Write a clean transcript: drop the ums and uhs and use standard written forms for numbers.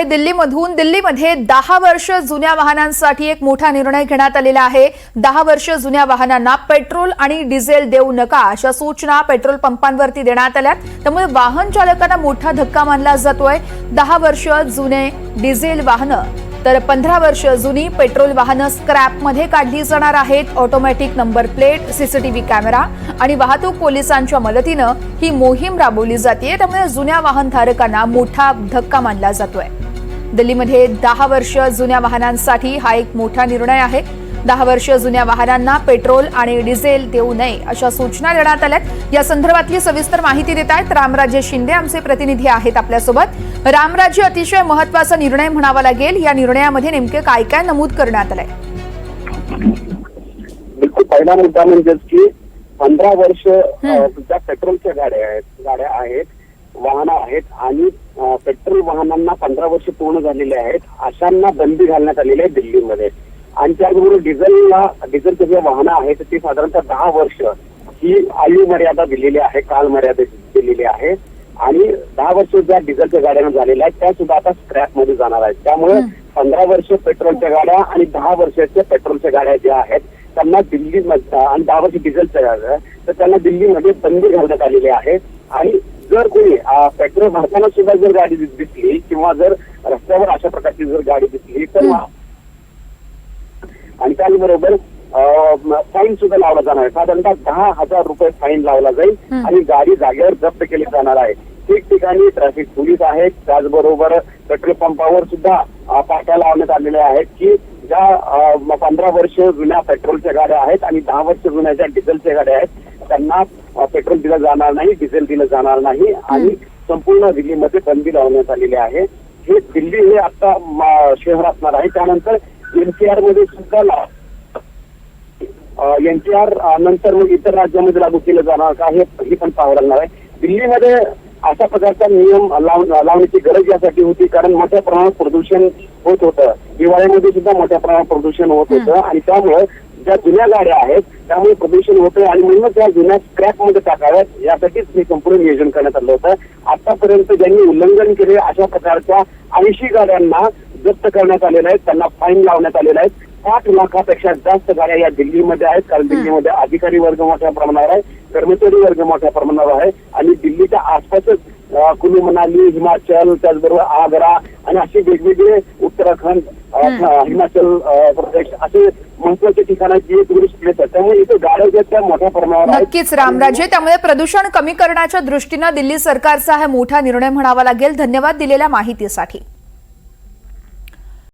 दिल्लीमध्ये 10 वर्ष जुन्या वाहनांसाठी एक मोठा निर्णय घेण्यात आलेला आहे। 10 वर्ष जुन्या वाहनांना पेट्रोल आणि डिझेल देऊ नका अशा सूचना पेट्रोल पंपांवरती देण्यात आल्या। त्यामुळे वाहन चालकांना मोठा धक्का मानला जातोय। 10 वर्ष जुने डिझेल वाहनं तर 15 वर्ष जुनी पेट्रोल वाहनं स्क्रॅप मध्ये काढली जाणार आहेत। Automatic number plate, CCTV camera आणि वाहतूक पोलिसांच्या मदतीने ही मोहीम राबवली जाते। त्यामुळे जुन्या वाहनधारकांना मोठा धक्का मानला जातोय। दिल्लीमध्ये 10 वर्ष जुन्या वाहनांसाठी हा एक मोठा निर्णय आहे। 10 वर्ष जुन्या वाहनांना पेट्रोल आणि डिझेल देऊ नये अशा सूचना देण्यात आल्यात। या संदर्भातली सविस्तर माहिती देत आहेत रामराजे शिंदे, आमचे प्रतिनिधी आहेत आपल्यासोबत। रामराजे, अतिशय महत्त्वाचा निर्णय म्हणावा लागेल। या निर्णयामध्ये नेमके काय काय नमूद करण्यात आलंय? बिलकुल, पहिला मुद्दा म्हणजे की 15 वर्ष ज्या पेट्रोलच्या गाड्या आहेत, वाहनं आहेत आणि पेट्रोल वाहनांना 15 वर्ष पूर्ण झालेले आहेत, अशांना बंदी घालण्यात आलेली आहे दिल्लीमध्ये। आणि त्याचबरोबर डिझेलचे जे वाहनं आहेत ती साधारणतः 10 वर्ष ही आयु मर्यादा दिलेली आहे, काल मर्यादा दिलेली आहे। आणि 10 वर्ष ज्या डिझेलच्या गाड्यांना झालेल्या आहेत त्या सुद्धा आता स्क्रॅप मध्ये जाणार आहेत। त्यामुळे 15 वर्ष पेट्रोलच्या गाड्या आणि 10 वर्षाच्या पेट्रोलच्या गाड्या ज्या आहेत त्यांना दिल्लीमध्ये, आणि 10 वर्ष डिझेलच्या गाड्या तर त्यांना दिल्लीमध्ये बंदी घालण्यात आलेली आहे। आणि जर कोणी पेट्रोल भरताना सुद्धा जर गाडी दिसली किंवा जर रस्त्यावर अशा प्रकारची जर गाडी दिसली तर आणि त्याचबरोबर फाईन सुद्धा लावला जाणार आहे। साधारणतः 10,000 रुपये फाईन लावला जाईल आणि गाडी जागेवर जप्त केली जाणार आहे। ठिकठिकाणी ट्रॅफिक पोलीस आहेत, त्याचबरोबर पेट्रोल पंपावर सुद्धा पाट्या लावण्यात आलेल्या आहेत की ज्या 15 वर्ष जुन्या पेट्रोलच्या गाड्या आहेत आणि 10 वर्ष जुन्या ज्या डिझेलच्या गाड्या आहेत त्यांना पेट्रोल दिलं जाणार नाही, डिझेल दिलं जाणार नाही आणि संपूर्ण दिल्लीमध्ये बंदी लावण्यात आलेली आहे। हे दिल्ली हे आता शहर असणार आहे। त्यानंतर एनसीआर मध्ये सुद्धा एनसीआर नंतर मग इतर राज्यामध्ये लागू केलं जाणार का हे पण पाहावं लागणार आहे। दिल्लीमध्ये अशा प्रकारचा नियम लावण्याची गरज यासाठी होती कारण मोठ्या प्रमाणात प्रदूषण होत होतं। हिवाळ्यामध्ये सुद्धा मोठ्या प्रमाणात प्रदूषण होत होतं आणि त्यामुळे ज्या जुन्या गाड्या आहेत त्यामुळे प्रदूषण होतं आणि म्हणून त्या जुन्या स्क्रॅप मध्ये टाकाव्यात यासाठीच हे संपूर्ण नियोजन करण्यात आलं होतं। आतापर्यंत ज्यांनी उल्लंघन केले अशा प्रकारच्या 80 गाड्यांना जप्त करण्यात आलेल्या आहेत, त्यांना फाईन लावण्यात आलेला आहे। 5 लाखापेक्षा जास्त गाड्या या दिल्लीमध्ये आहेत कारण दिल्लीमध्ये अधिकारी वर्ग मोठ्या प्रमाणावर आहे, कर्मचारी वर्ग मोठ्या प्रमाणावर आहे आणि दिल्लीच्या आसपासच कुलू मनाली, हिमाचल, त्याचबरोबर आग्रा आणि असे वेगवेगळे उत्तराखंड, हिमाचल प्रदेश असे महत्वाचे ठिकाणाची टुरिस्ट प्लेस आहेत। त्यामुळे इथे गाड्या त्या मोठ्या प्रमाणावर आहेत। नक्कीच रामराजे, त्यामुळे प्रदूषण कमी करण्याच्या दृष्टीने दिल्ली सरकारचा हा मोठा निर्णय म्हणावा लागेल। धन्यवाद दिलेल्या माहितीसाठी।